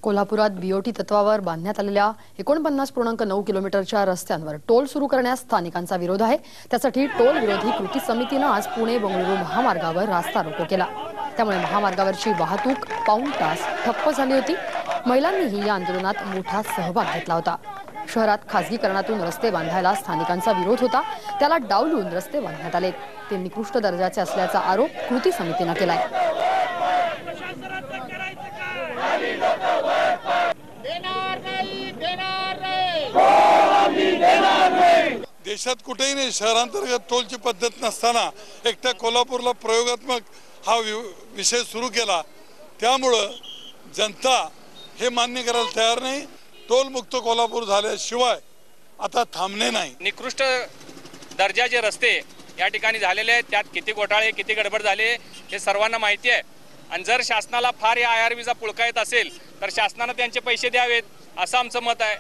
कोल्हापुरात बीओटी तत्वावर बांधण्यात आलेल्या 49.9 किलोमीटरच्या रस्त्यांवर टोल सुरू करण्यास स्थानिकांचा विरोध आहे। त्यासाठी टोल विरोधी कृती समितीने आज पुणे-बंगळुरू महामार्गावर रास्ता रोको केला। त्यामुळे महामार्गावरची वाहतूक पाऊण तास ठप्प झाली होती। महिलांनीही या आंदोलनात मोठा सहभाग घेतला होता। शहरात खासगीकरणातून रस्ते बांधायला स्थानिकांचा विरोध होता। त्याला डावलून रस्ते बांधण्यात आले। ते निकृष्ट दर्जाचे असल्याचा आरोप कृती समितीने केलाय। देशात कुठेही नाही शहरांतर्गत टोलची पद्धत नसताना एकट्या कोल्हापूरला प्रयोगात्मक हा विषय सुरू केला। त्यामुळे जनता हे मान्य करायला तयार नाही। टोल मुक्त कोल्हापूर झाल्याशिवाय आता थांबणे नाही। निकृष्ट दर्जाचे रस्ते या ठिकाणी झालेले आहेत। त्यात किती घोटाळे किती गडबड झाले हे सर्वांना माहिती आहे। आणि जर शासनाला फार या IRBचा पुळका येत असेल तर शासनाने त्यांचे पैसे द्यावेत असं आमचं मत आहे।